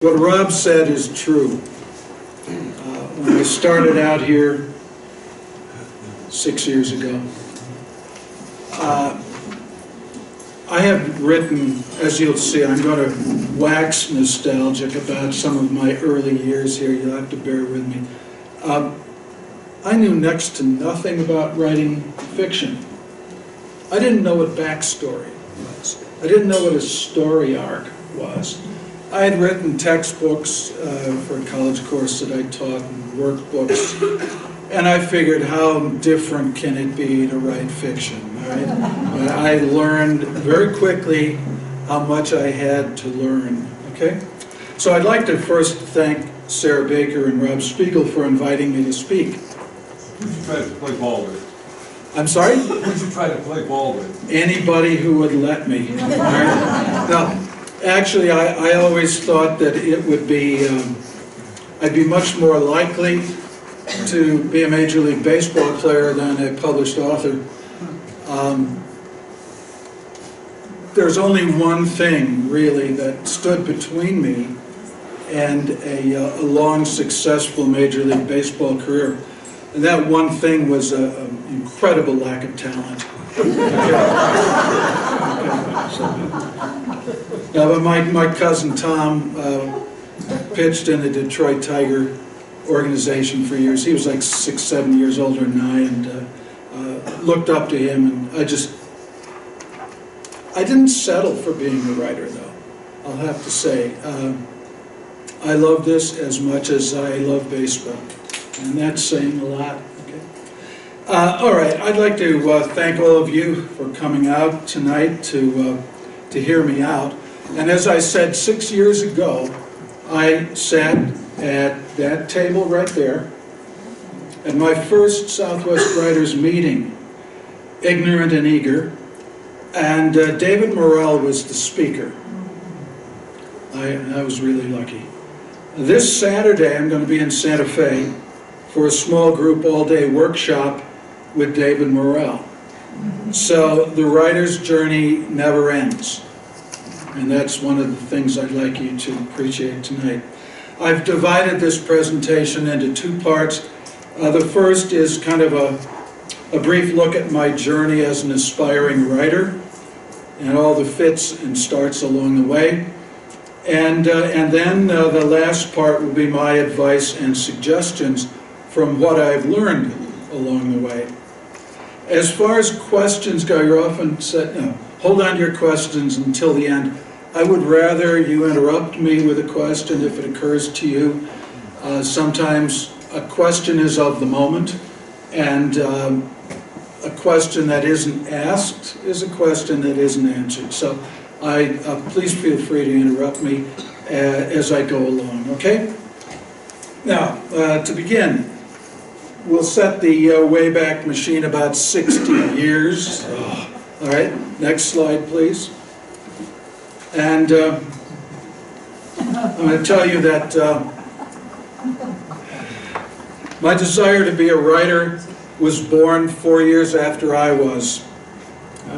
What Rob said is true. When I started out here 6 years ago, I have written, as you'll see, I'm going to wax nostalgic about some of my early years here. You'll have to bear with me. I knew next to nothing about writing fiction. I didn't know what backstory was. I didn't know what a story arc was. I had written textbooks for a college course that I taught and workbooks, and I figured how different can it be to write fiction, right? But I learned very quickly how much I had to learn, okay? So I'd like to first thank Sarah Baker and Rob Spiegel for inviting me to speak. Who'd you try to play ball with? I'm sorry? Who'd you try to play ball with? Anybody who would let me. All right? Now, actually, I always thought that it would be, I'd be much more likely to be a Major League Baseball player than a published author. There's only one thing, really, that stood between me and a long, successful Major League Baseball career. And that one thing was an incredible lack of talent. But my cousin Tom pitched in the Detroit Tiger organization for years. He was like 6, 7 years older than I, and looked up to him. And I didn't settle for being a writer, though. I'll have to say, I love this as much as I love baseball, and that's saying a lot. Okay. All right, I'd like to thank all of you for coming out tonight to hear me out. And as I said, 6 years ago, I sat at that table right there at my first Southwest Writers meeting, ignorant and eager, and David Morrell was the speaker. I was really lucky. This Saturday, I'm going to be in Santa Fe for a small group all-day workshop with David Morrell. So the writer's journey never ends. And that's one of the things I'd like you to appreciate tonight. I've divided this presentation into two parts. The first is kind of a brief look at my journey as an aspiring writer and all the fits and starts along the way. And then the last part will be my advice and suggestions from what I've learned along the way. As far as questions go, you're often said, no, hold on to your questions until the end. I would rather you interrupt me with a question if it occurs to you. Sometimes a question is of the moment, and a question that isn't asked is a question that isn't answered. So please feel free to interrupt me as I go along, okay? Now, to begin, we'll set the Wayback Machine about 60 years. All right, next slide, please. And I'm going to tell you that my desire to be a writer was born 4 years after I was.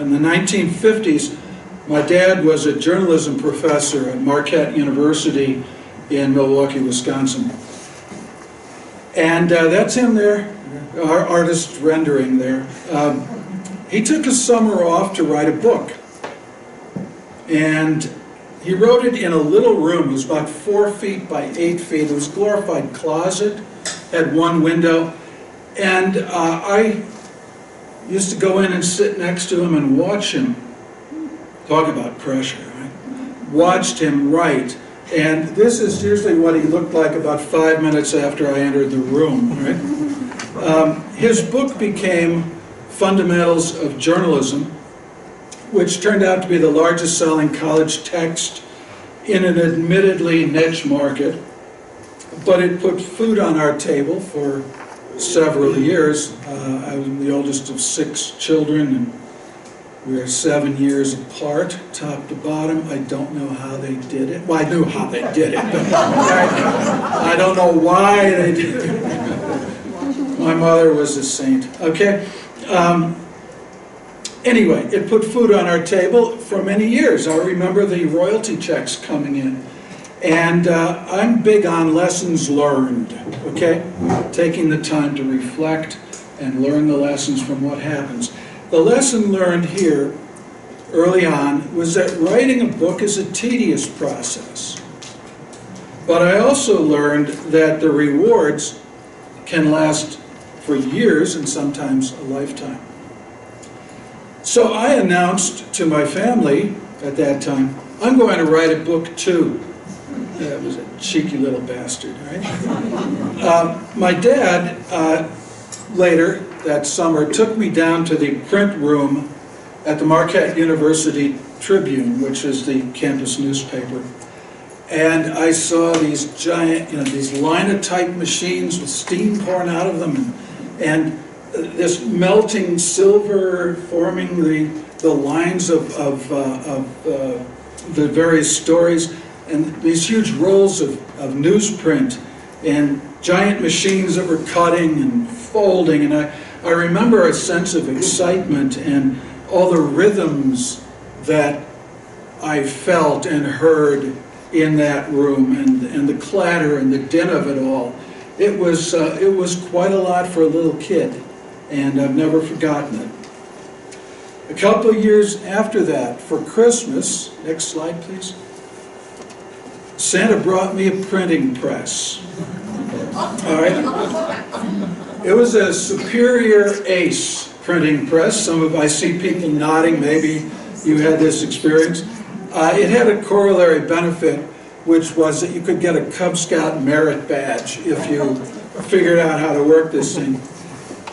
In the 1950s, my dad was a journalism professor at Marquette University in Milwaukee, Wisconsin. And that's him there, our artist rendering there. He took a summer off to write a book. And he wrote it in a little room. It was about 4 feet by 8 feet. It was a glorified closet, had one window. And I used to go in and sit next to him and watch him. Talk about pressure, right? Watched him write. And this is usually what he looked like about 5 minutes after I entered the room, right? His book became Fundamentals of Journalism, which turned out to be the largest selling college text in an admittedly niche market, but it put food on our table for several years. I was the oldest of 6 children, and we were 7 years apart, top to bottom. I don't know how they did it. Well, I knew how they did it, but I don't know why they did it. My mother was a saint. Okay. Anyway, it put food on our table for many years. I remember the royalty checks coming in. And I'm big on lessons learned, okay? Taking the time to reflect and learn the lessons from what happens. The lesson learned here early on was that writing a book is a tedious process. But I also learned that the rewards can last for years and sometimes a lifetime. So I announced to my family at that time, I'm going to write a book too. That was a cheeky little bastard, right? My dad, later that summer, took me down to the print room at the Marquette University Tribune, which is the campus newspaper. And I saw these giant, these linotype machines with steam pouring out of them, and this melting silver forming the lines of the various stories, and these huge rolls of newsprint, and giant machines that were cutting and folding. And I remember a sense of excitement and all the rhythms that I felt and heard in that room, and the clatter and the din of it all. It was quite a lot for a little kid, and I've never forgotten it. A couple of years after that, for Christmas, next slide please, Santa brought me a printing press. All right? It was a Superior Ace printing press. I see people nodding, maybe you had this experience. It had a corollary benefit, which was that you could get a Cub Scout merit badge if you figured out how to work this thing.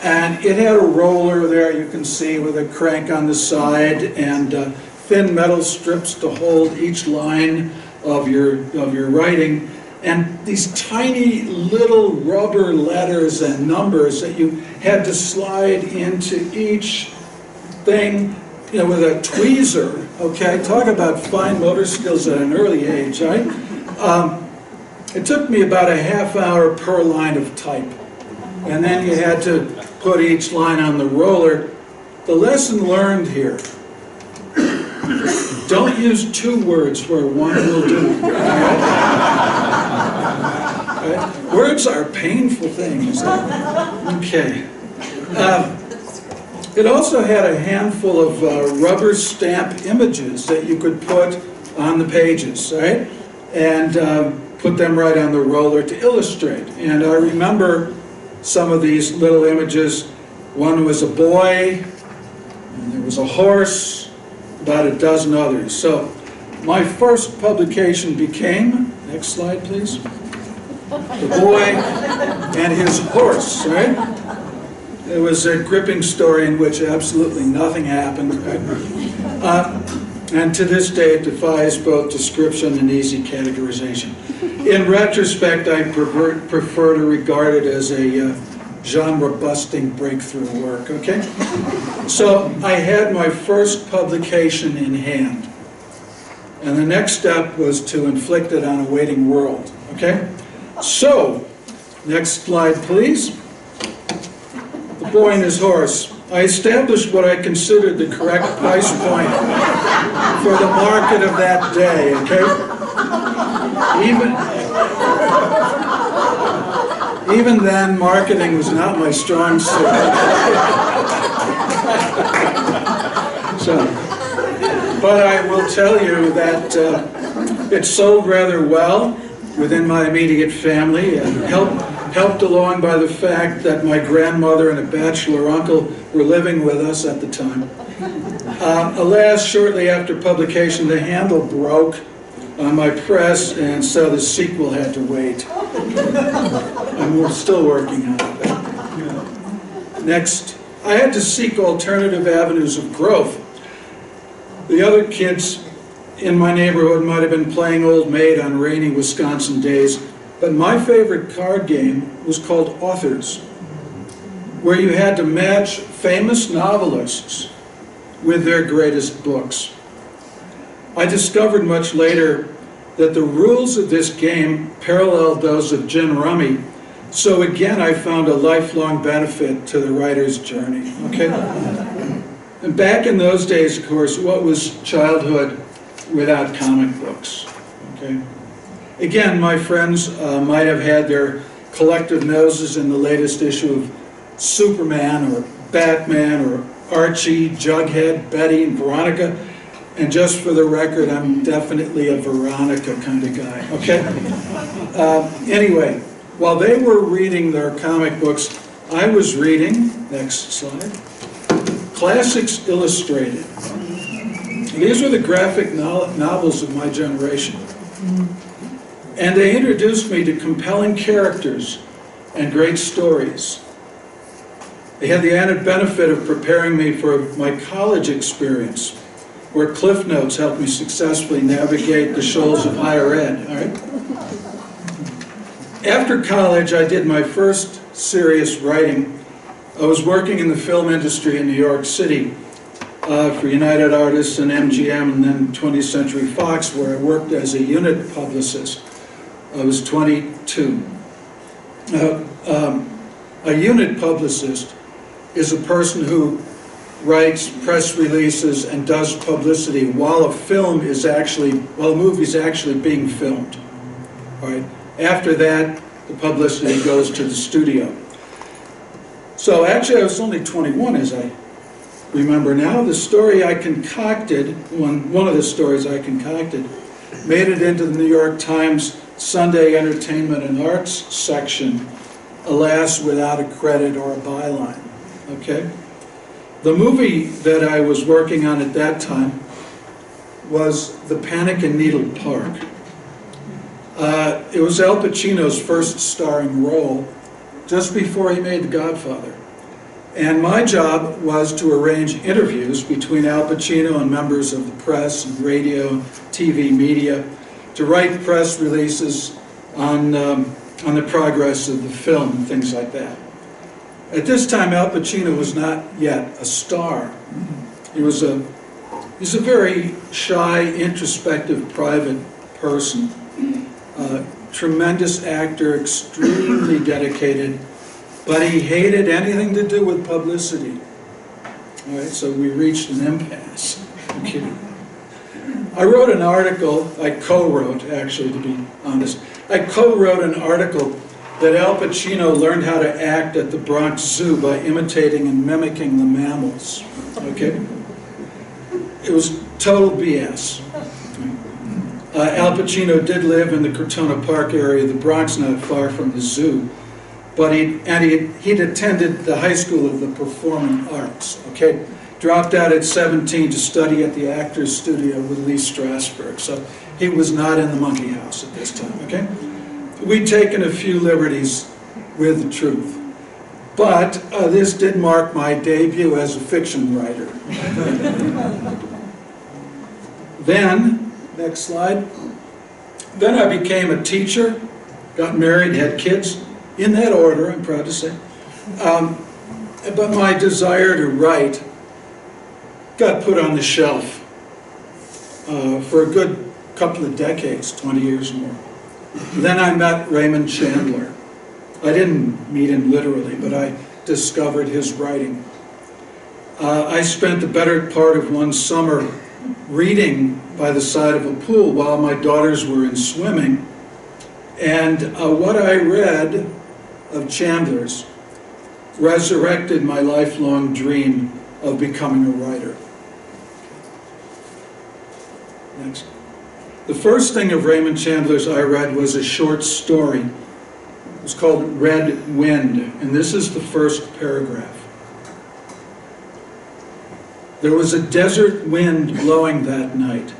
And it had a roller there, you can see, with a crank on the side, and thin metal strips to hold each line of your writing, and these tiny little rubber letters and numbers that you had to slide into each thing, with a tweezer. Okay, talk about fine motor skills at an early age, right? It took me about a half hour per line of type, and then you had to put each line on the roller. The lesson learned here: don't use two words where one will do. Right? Words are painful things. Okay. It also had a handful of rubber stamp images that you could put on the pages, right? And put them right on the roller to illustrate. And I remember some of these little images. One was a boy, and there was a horse, about a dozen others. So my first publication became, next slide please, the boy and his horse, right? It was a gripping story in which absolutely nothing happened. And to this day, it defies both description and easy categorization. In retrospect, I prefer to regard it as a genre-busting breakthrough work, okay? So I had my first publication in hand. And the next step was to inflict it on a waiting world, okay? So, next slide, please. The boy and his horse. I established what I considered the correct price point for the market of that day, okay? Even then, marketing was not my strong suit. But I will tell you that it sold rather well within my immediate family, and helped along by the fact that my grandmother and a bachelor uncle were living with us at the time. Alas, shortly after publication, the handle broke on my press, and so the sequel had to wait. And we're still working on it. Next, I had to seek alternative avenues of growth. The other kids in my neighborhood might have been playing Old Maid on rainy Wisconsin days, but my favorite card game was called Authors, where you had to match famous novelists with their greatest books. I discovered much later that the rules of this game paralleled those of gin rummy, so again I found a lifelong benefit to the writer's journey, okay? And back in those days, of course, what was childhood without comic books, okay? Again, my friends might have had their collective noses in the latest issue of Superman or Batman or Archie, Jughead, Betty, and Veronica. And just for the record, I'm definitely a Veronica kind of guy, okay? Anyway, while they were reading their comic books, I was reading, next slide, Classics Illustrated. These were the graphic novels of my generation. And they introduced me to compelling characters and great stories. They had the added benefit of preparing me for my college experience, where Cliff Notes helped me successfully navigate the shoals of higher ed. All right? After college, I did my first serious writing. I was working in the film industry in New York City for United Artists and MGM and then 20th Century Fox, where I worked as a unit publicist. I was 22. A unit publicist is a person who writes press releases and does publicity while a movie is actually being filmed. All right. After that, the publicity goes to the studio. So actually, I was only 21, as I remember now. The story I concocted, one of the stories I concocted, made it into the New York Times Sunday Entertainment and Arts section, alas, without a credit or a byline. Okay? The movie that I was working on at that time was The Panic in Needle Park. It was Al Pacino's first starring role, just before he made The Godfather. And my job was to arrange interviews between Al Pacino and members of the press and radio, TV media, to write press releases on the progress of the film and things like that. At this time, Al Pacino was not yet a star. He's a very shy, introspective, private person. Tremendous actor, extremely dedicated, but he hated anything to do with publicity. All right, so we reached an impasse. I'm kidding. I wrote an article, I co-wrote, actually, to be honest. I co-wrote an article that Al Pacino learned how to act at the Bronx Zoo by imitating and mimicking the mammals. Okay? It was total BS. Al Pacino did live in the Crotona Park area of the Bronx, not far from the zoo, but he'd attended the High School of the Performing Arts. Okay? Dropped out at 17 to study at the Actors Studio with Lee Strasberg. So he was not in the monkey house at this time, okay? We'd taken a few liberties with the truth. But this did mark my debut as a fiction writer. Then, next slide. Then I became a teacher, got married, had kids, in that order, I'm proud to say. But my desire to write got put on the shelf for a good couple of decades, 20 years more. Then I met Raymond Chandler. I didn't meet him literally, but I discovered his writing. I spent the better part of one summer reading by the side of a pool while my daughters were in swimming. And what I read of Chandler's resurrected my lifelong dream of becoming a writer. Next. The first thing of Raymond Chandler's I read was a short story. It was called Red Wind, and this is the first paragraph. There was a desert wind blowing that night.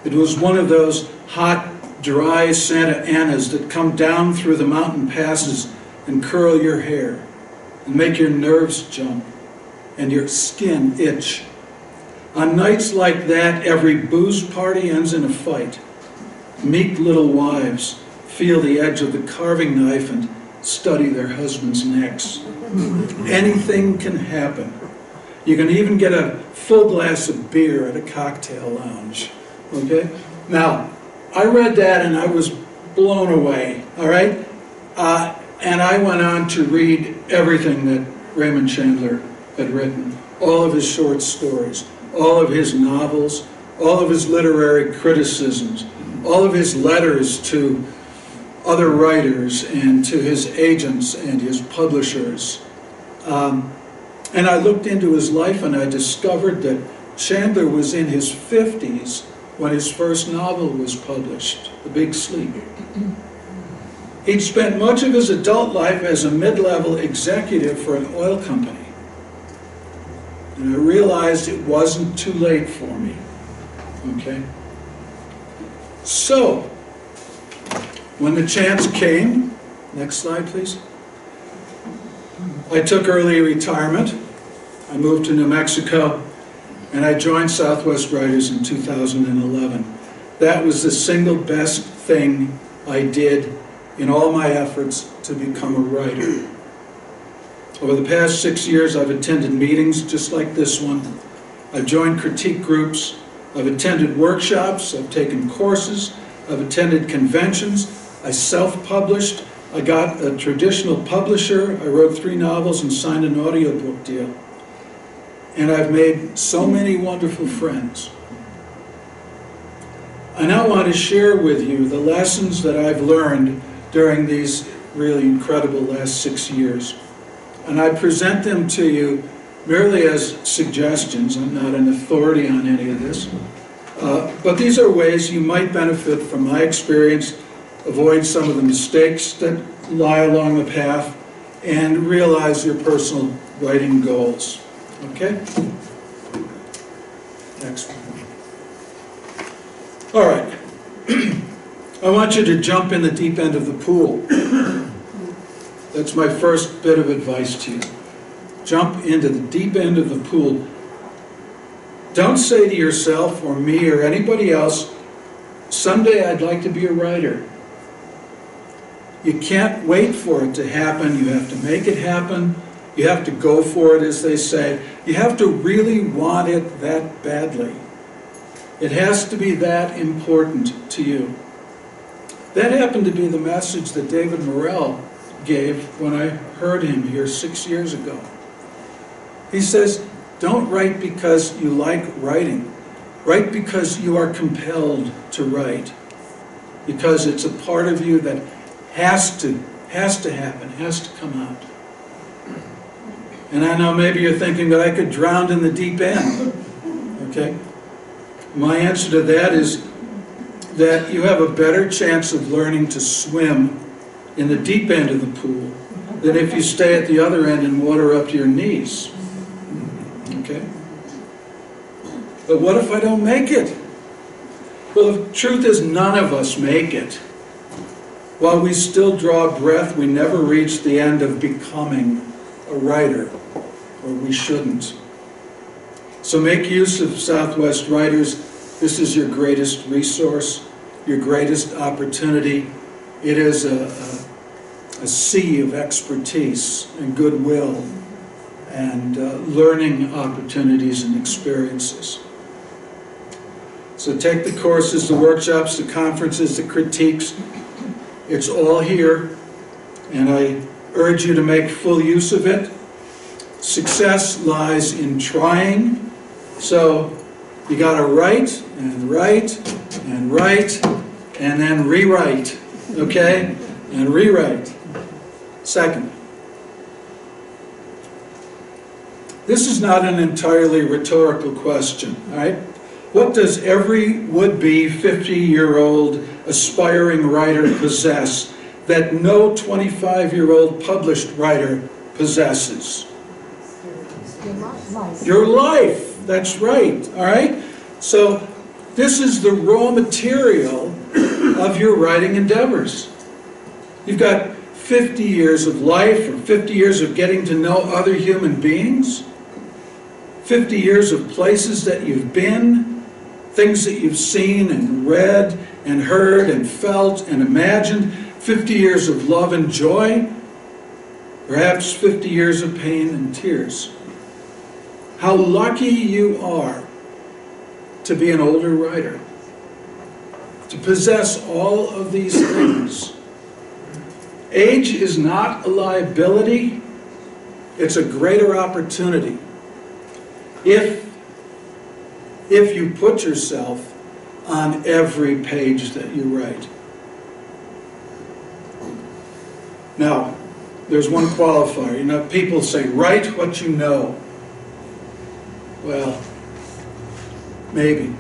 It was one of those hot, dry Santa Anas that come down through the mountain passes and curl your hair and make your nerves jump and your skin itch. On nights like that, every booze party ends in a fight. Meek little wives feel the edge of the carving knife and study their husbands' necks. Anything can happen. You can even get a full glass of beer at a cocktail lounge. Okay? Now, I read that and I was blown away, all right? And I went on to read everything that Raymond Chandler had written, all of his short stories, all of his novels, all of his literary criticisms, all of his letters to other writers and to his agents and his publishers. And I looked into his life and I discovered that Chandler was in his 50s when his first novel was published, The Big Sleep. He'd spent much of his adult life as a mid-level executive for an oil company. And I realized it wasn't too late for me, okay? So, when the chance came, next slide please, I took early retirement. I moved to New Mexico and I joined SouthWest Writers in 2011. That was the single best thing I did in all my efforts to become a writer. Over the past 6 years, I've attended meetings just like this one. I've joined critique groups. I've attended workshops. I've taken courses. I've attended conventions. I self-published. I got a traditional publisher. I wrote 3 novels and signed an audiobook deal. And I've made so many wonderful friends. I now want to share with you the lessons that I've learned during these really incredible last 6 years. And I present them to you merely as suggestions. I'm not an authority on any of this. But these are ways you might benefit from my experience, avoid some of the mistakes that lie along the path, and realize your personal writing goals. Okay? Next one. All right. I want you to jump in the deep end of the pool. That's my first bit of advice to you. Jump into the deep end of the pool. Don't say to yourself or me or anybody else, someday I'd like to be a writer. You can't wait for it to happen. You have to make it happen. You have to go for it, as they say. You have to really want it that badly. It has to be that important to you. That happened to be the message that David Morrell gave when I heard him here 6 years ago. He says, don't write because you like writing. Write because you are compelled to write. Because it's a part of you that has to happen, has to come out. And I know maybe you're thinking that I could drown in the deep end. Okay? My answer to that is that you have a better chance of learning to swim in the deep end of the pool than if you stay at the other end and water up to your knees. Okay? But what if I don't make it? Well, the truth is none of us make it. While we still draw breath, we never reach the end of becoming a writer, or we shouldn't. So make use of SouthWest Writers. This is your greatest resource, your greatest opportunity. It is a sea of expertise and goodwill and learning opportunities and experiences. So take the courses, the workshops, the conferences, the critiques. It's all here, and I urge you to make full use of it. Success lies in trying, so you got to write and write and write and then rewrite, okay? And rewrite. Second, this is not an entirely rhetorical question, all right? What does every would-be 50-year-old aspiring writer possess that no 25-year-old published writer possesses? Your life. That's right, all right? So this is the raw material of your writing endeavors. You've got 50 years of life, or 50 years of getting to know other human beings, 50 years of places that you've been, things that you've seen and read and heard and felt and imagined, 50 years of love and joy, perhaps 50 years of pain and tears. How lucky you are to be an older writer, to possess all of these things. Age is not a liability, it's a greater opportunity. If you put yourself on every page that you write. Now, there's one qualifier. You know, people say, write what you know. Well, maybe.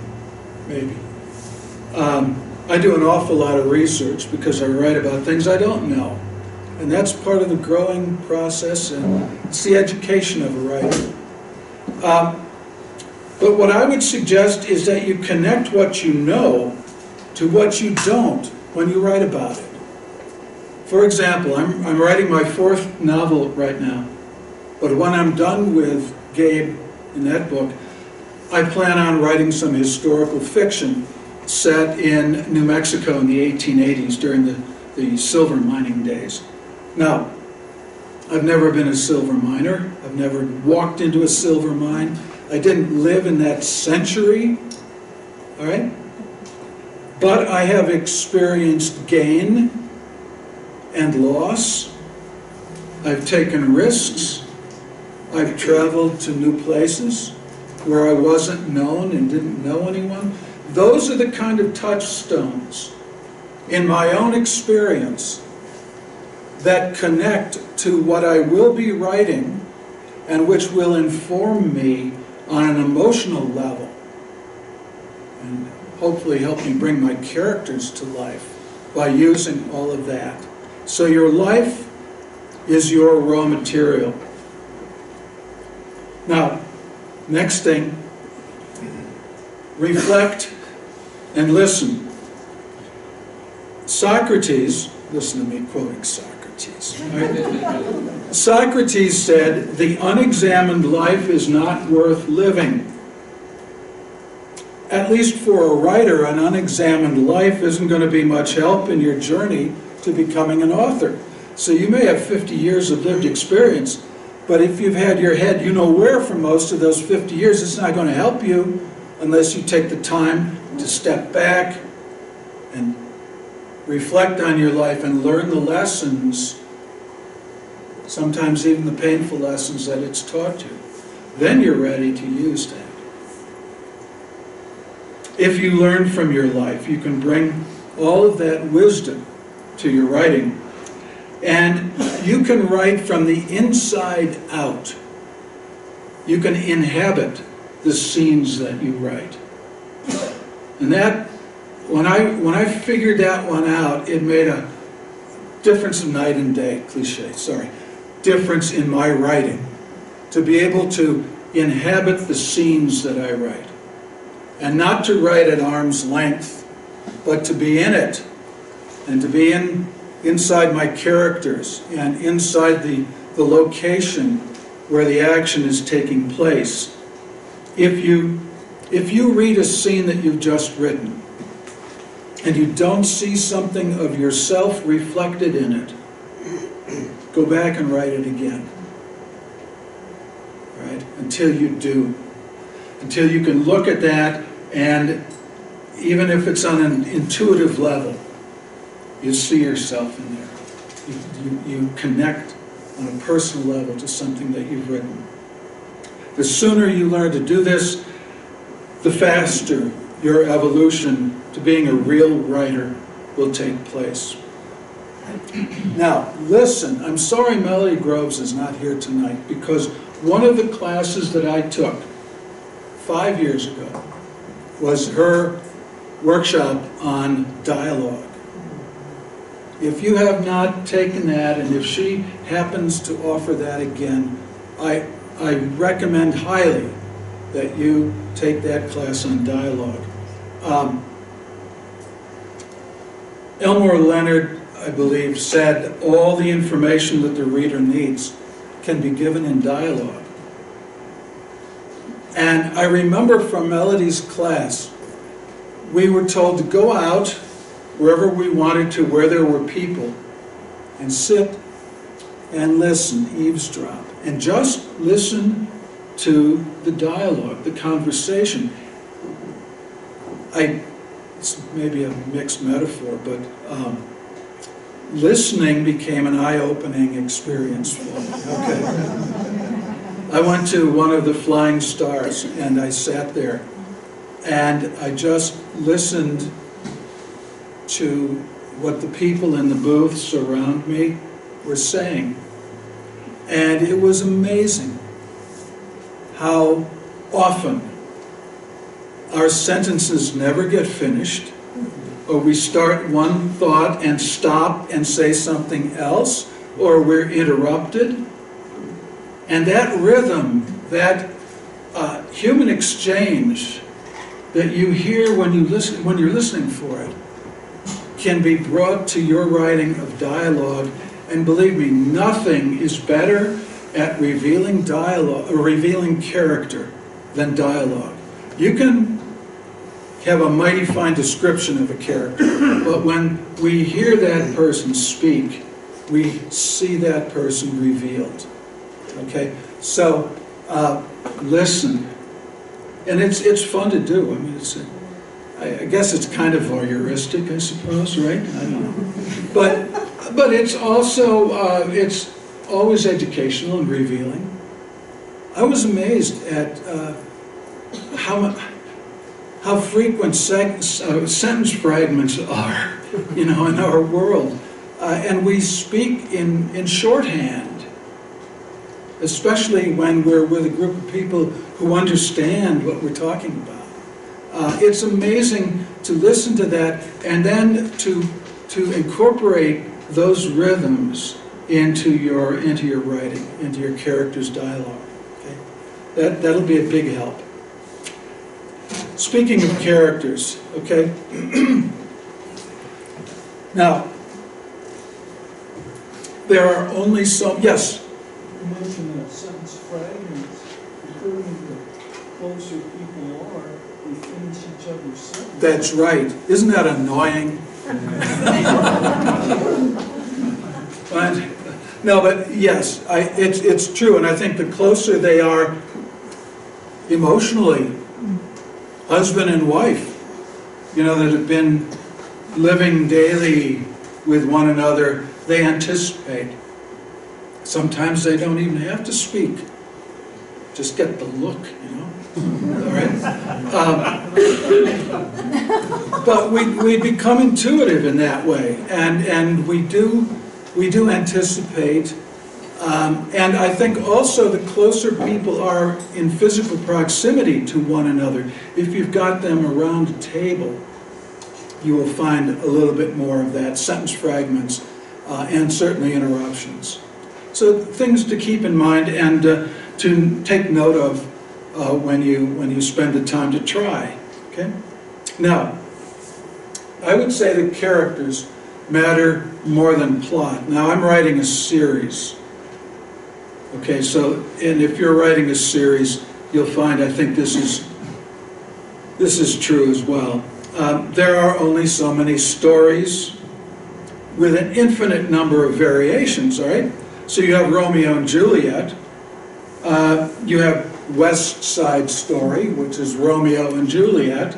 I do an awful lot of research because I write about things I don't know. And that's part of the growing process, and it's the education of a writer. But what I would suggest is that you connect what you know to what you don't when you write about it. For example, I'm writing my 4th novel right now, but when I'm done with Gabe in that book, I plan on writing some historical fiction set in New Mexico in the 1880s during the silver mining days. Now, I've never been a silver miner. I've never walked into a silver mine. I didn't live in that century, all right? But I have experienced gain and loss. I've taken risks. I've traveled to new places where I wasn't known and didn't know anyone. Those are the kind of touchstones in my own experience that connect to what I will be writing and which will inform me on an emotional level and hopefully help me bring my characters to life by using all of that. So your life is your raw material. Now, next thing, reflect and listen. Socrates, listen to me quoting Socrates. Right? Socrates said, "The unexamined life is not worth living." At least for a writer, an unexamined life isn't going to be much help in your journey to becoming an author. So you may have 50 years of lived experience, but if you've had your head you know where for most of those 50 years, it's not going to help you unless you take the time to step back and reflect on your life and learn the lessons, sometimes even the painful lessons that it's taught you. Then you're ready to use that. If you learn from your life, you can bring all of that wisdom to your writing. And you can write from the inside out. You can inhabit the scenes that you write. And that, when I figured that one out, it made a difference of night and day, cliche, sorry, difference in my writing. To be able to inhabit the scenes that I write. And not to write at arm's length, but to be in it. And to be inside my characters and inside the location where the action is taking place. If you read a scene that you've just written and you don't see something of yourself reflected in it, go back and write it again. Right? Until you do. Until you can look at that, and even if it's on an intuitive level, you see yourself in there. You connect on a personal level to something that you've written. The sooner you learn to do this, the faster your evolution to being a real writer will take place. Now, listen, I'm sorry Melody Groves is not here tonight, because one of the classes that I took 5 years ago was her workshop on dialogue. If you have not taken that, and if she happens to offer that again, I recommend highly that you take that class on dialogue. Elmore Leonard, I believe, said all the information that the reader needs can be given in dialogue. And I remember from Melody's class, we were told to go out wherever we wanted to, where there were people, and sit and listen, eavesdrop, and just listen to the dialogue, the conversation. It's maybe a mixed metaphor, but listening became an eye-opening experience for me. Okay. I went to one of the Flying Stars, and I sat there, and I just listened to what the people in the booths around me were saying. And it was amazing how often our sentences never get finished, or we start one thought and stop and say something else, or we're interrupted. And that rhythm, that human exchange that you hear when you're listening for it, can be brought to your writing of dialogue. And believe me, nothing is better at revealing dialogue or revealing character than dialogue. You can have a mighty fine description of a character, but when we hear that person speak, we see that person revealed. Okay, so listen, and it's fun to do. I mean, I guess it's kind of voyeuristic, I suppose, right? I don't know, but it's also it's always educational and revealing. I was amazed at how frequent sentence fragments are, in our world, and we speak in shorthand, especially when we're with a group of people who understand what we're talking about. It's amazing to listen to that and then to incorporate those rhythms into your writing, into your character's dialogue. Okay? That'll be a big help. Speaking of characters, okay? Now, there are only some, yes? You mentioned that sentence fragments. According to the closer people are, they finish each other's sentences. That's right. Isn't that annoying? But yes, it's true, and I think the closer they are emotionally, husband and wife, that have been living daily with one another, they anticipate. Sometimes they don't even have to speak. Just get the look, All right? But we become intuitive in that way, and we do anticipate. And I think also the closer people are in physical proximity to one another, if you've got them around a table, you will find a little bit more of that, sentence fragments, and certainly interruptions. So things to keep in mind and to take note of when you spend the time to try. Okay? Now, I would say that characters matter more than plot. Now, I'm writing a series. Okay, and if you're writing a series, you'll find, I think this is true as well. There are only so many stories with an infinite number of variations, all right? So you have Romeo and Juliet. You have West Side Story, which is Romeo and Juliet.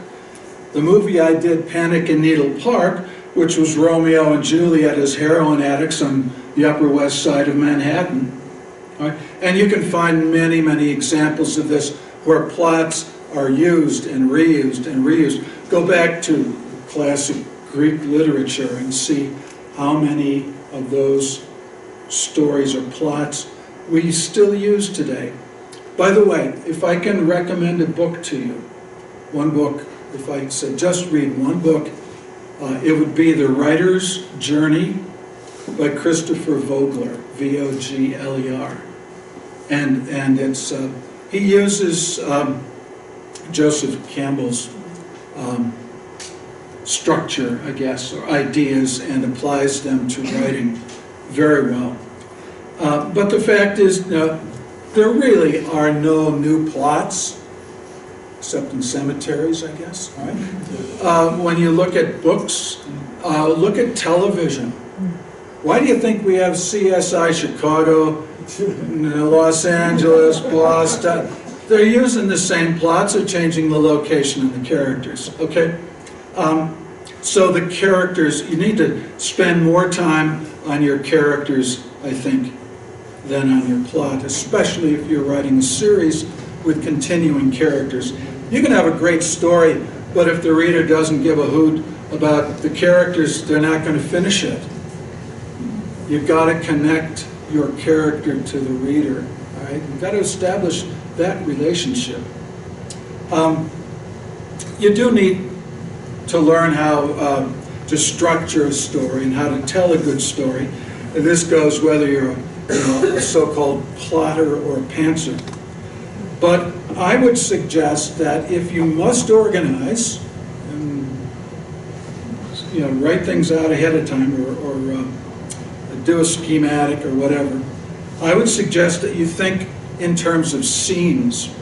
The movie I did, Panic in Needle Park, which was Romeo and Juliet as heroin addicts on the Upper West Side of Manhattan. Right? And you can find many, many examples of this where plots are used and reused and reused. Go back to classic Greek literature and see how many of those stories or plots we still use today. By the way, if I can recommend a book to you, one book, if I said just read one book, it would be The Writer's Journey by Christopher Vogler, V-O-G-L-E-R. And it's, he uses Joseph Campbell's structure, I guess, or ideas, and applies them to writing very well. But the fact is, there really are no new plots, except in cemeteries, I guess, right? When you look at books, look at television. Why do you think we have CSI Chicago, Los Angeles, Boston? They're using the same plots, they're changing the location and the characters, okay? So the characters, you need to spend more time on your characters, I think, than on your plot, especially if you're writing a series with continuing characters. You can have a great story, but if the reader doesn't give a hoot about the characters, they're not going to finish it. You've got to connect your character to the reader. All right? You've got to establish that relationship. You do need to learn how to structure a story and how to tell a good story. And this goes whether you're a so-called plotter or a pantser. But I would suggest that if you must organize and write things out ahead of time or do a schematic or whatever, I would suggest that you think in terms of scenes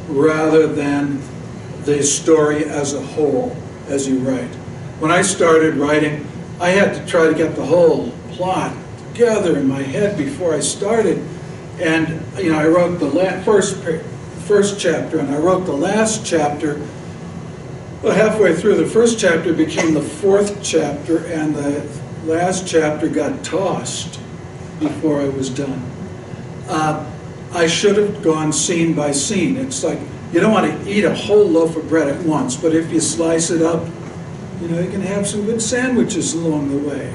rather than the story as a whole as you write. When I started writing, I had to try to get the whole plot together in my head before I started. And I wrote the first chapter, and I wrote the last chapter. Well, halfway through, the first chapter became the fourth chapter, and the last chapter got tossed before I was done. I should have gone scene by scene. It's like you don't want to eat a whole loaf of bread at once, but if you slice it up, you can have some good sandwiches along the way.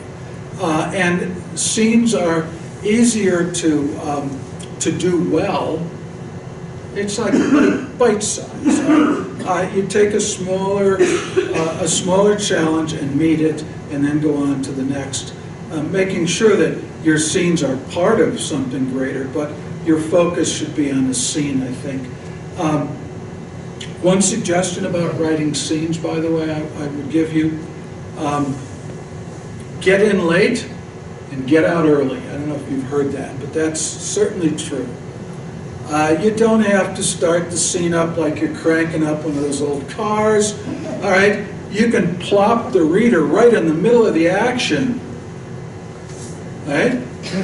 And scenes are easier to do well. It's like bite size. You take a smaller challenge and meet it, and then go on to the next, making sure that your scenes are part of something greater, but your focus should be on the scene, I think. One suggestion about writing scenes, by the way, I would give you, get in late and get out early. I don't know if you've heard that, but that's certainly true. You don't have to start the scene up like you're cranking up one of those old cars. All right, you can plop the reader right in the middle of the action, right?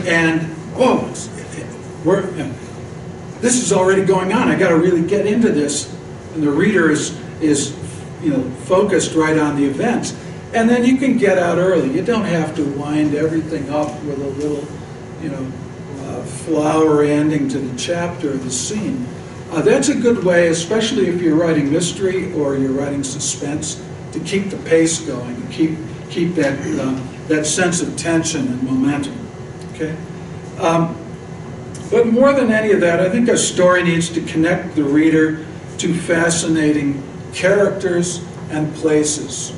And this is already going on. I got to really get into this, and the reader is focused right on the events. And then you can get out early. You don't have to wind everything up with a little, flower ending to the chapter or the scene. That's a good way, especially if you're writing mystery or you're writing suspense, to keep the pace going, and keep that sense of tension and momentum. Okay. But more than any of that, I think a story needs to connect the reader to fascinating characters and places.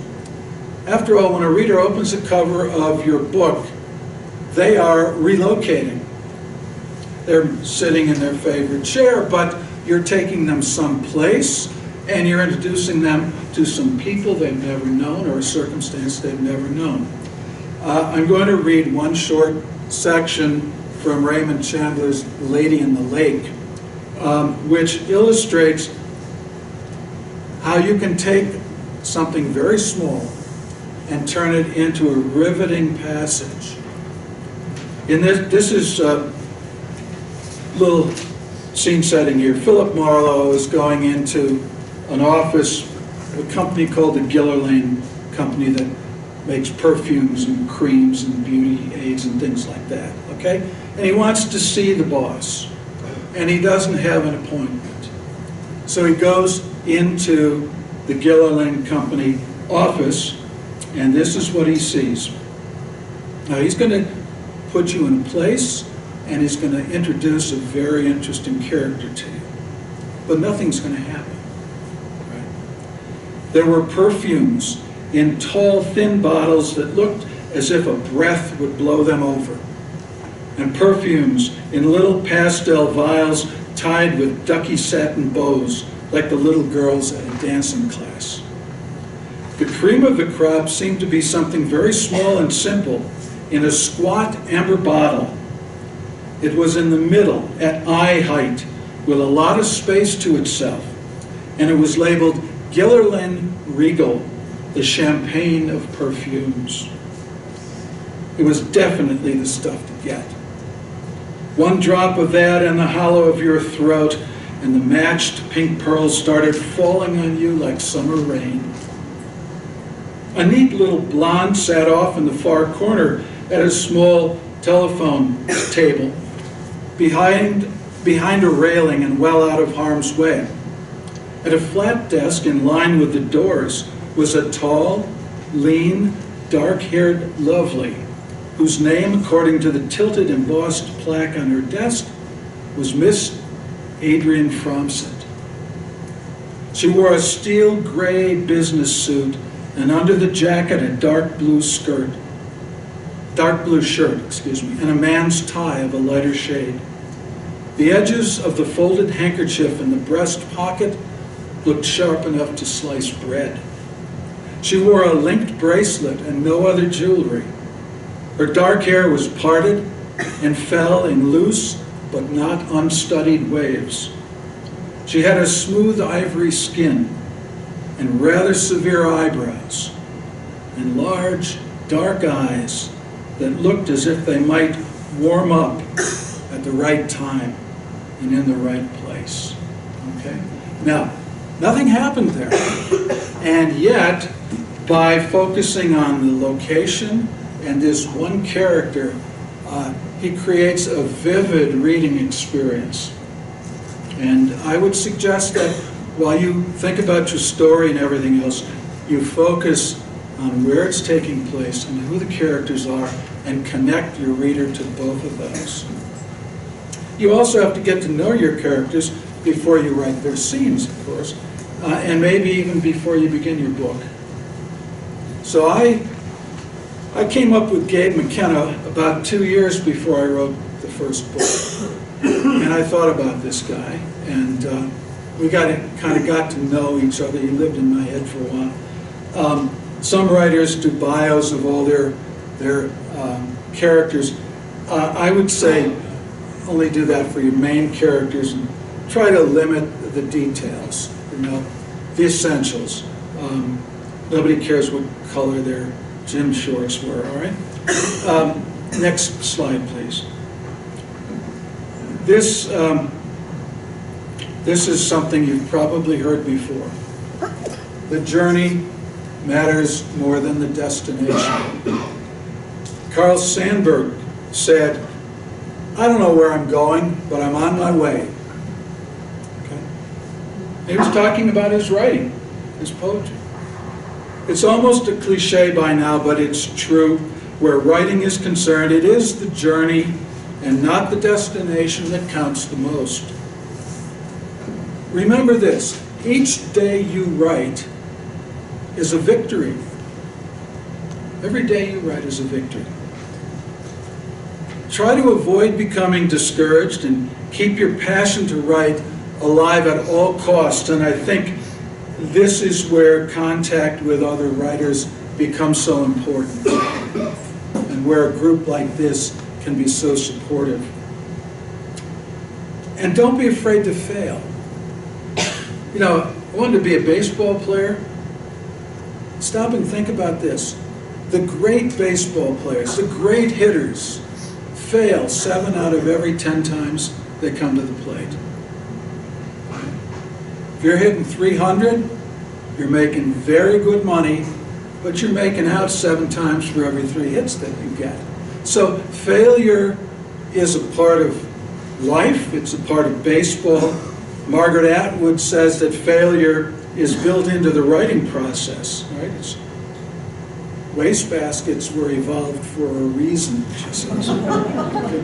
After all, when a reader opens the cover of your book, they are relocating. They're sitting in their favorite chair, but you're taking them someplace, and you're introducing them to some people they've never known or a circumstance they've never known. I'm going to read one short section from Raymond Chandler's Lady in the Lake, which illustrates how you can take something very small and turn it into a riveting passage. In this is a little scene setting here. Philip Marlowe is going into an office of a company called the Gillerlane Company that makes perfumes and creams and beauty aids and things like that, okay? And he wants to see the boss, and he doesn't have an appointment. So he goes into the Gillerlane Company office, and this is what he sees. Now he's going to put you in a place, and he's going to introduce a very interesting character to you. But nothing's going to happen. Right? There were perfumes in tall, thin bottles that looked as if a breath would blow them over. And perfumes in little pastel vials tied with ducky satin bows, like the little girls at a dancing class. The cream of the crop seemed to be something very small and simple in a squat amber bottle. It was in the middle, at eye height, with a lot of space to itself, and it was labeled Gillerlane Regal, the champagne of perfumes. It was definitely the stuff to get. One drop of that in the hollow of your throat, and the matched pink pearls started falling on you like summer rain. A neat little blonde sat off in the far corner at a small telephone table, behind a railing and well out of harm's way. At a flat desk in line with the doors was a tall, lean, dark-haired lovely, whose name, according to the tilted embossed plaque on her desk, was Miss Adrian Fromset. She wore a steel gray business suit and under the jacket a dark blue shirt, and a man's tie of a lighter shade. The edges of the folded handkerchief in the breast pocket looked sharp enough to slice bread. She wore a linked bracelet and no other jewelry. Her dark hair was parted and fell in loose but not unstudied waves. She had a smooth ivory skin and rather severe eyebrows and large, dark eyes that looked as if they might warm up at the right time and in the right place. Okay? Now, nothing happened there. And yet, by focusing on the location and this one character, he creates a vivid reading experience. And I would suggest that while you think about your story and everything else, you focus on where it's taking place and who the characters are and connect your reader to both of those. You also have to get to know your characters before you write their scenes, of course, and maybe even before you begin your book. So I came up with Gabe McKenna about 2 years before I wrote the first book. And I thought about this guy, and we kind of got to know each other. He lived in my head for a while. Some writers do bios of all their characters. I would say only do that for your main characters and try to limit the details, the essentials. Nobody cares what color their gym shorts were, all right? Next slide, please. This is something you've probably heard before. The journey matters more than the destination. Carl Sandburg said, "I don't know where I'm going, but I'm on my way." Okay? He was talking about his writing, his poetry. It's almost a cliche by now, but it's true. Where writing is concerned, it is the journey and not the destination that counts the most. Remember this, each day you write is a victory. Every day you write is a victory. Try to avoid becoming discouraged and keep your passion to write alive at all costs, and I think this is where contact with other writers becomes so important, and where a group like this can be so supportive. And don't be afraid to fail. I wanted to be a baseball player. Stop and think about this. The great baseball players, the great hitters, fail 7 out of every 10 times they come to the plate. If you're hitting 300, you're making very good money, but you're making out 7 times for every 3 hits that you get. So failure is a part of life, it's a part of baseball. Margaret Atwood says that failure is built into the writing process, right? Wastebaskets were evolved for a reason, she says. Okay.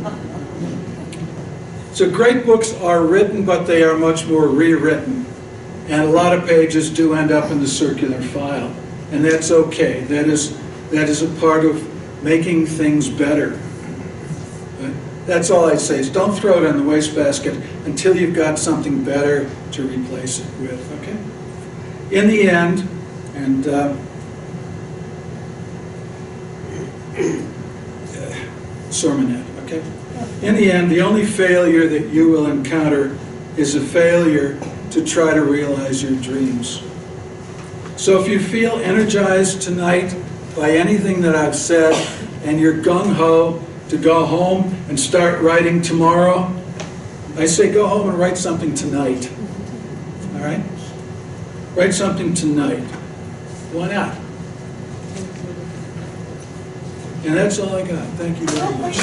So great books are written, but they are much more rewritten. And a lot of pages do end up in the circular file. And that's okay. That is a part of making things better. That's all I'd say is don't throw it in the wastebasket until you've got something better to replace it with, okay? In the end, and sermonette, okay? In the end, the only failure that you will encounter is a failure to try to realize your dreams. So if you feel energized tonight by anything that I've said and you're gung-ho to go home and start writing tomorrow, I say go home and write something tonight. All right? Write something tonight. Why not? And that's all I got. Thank you very much.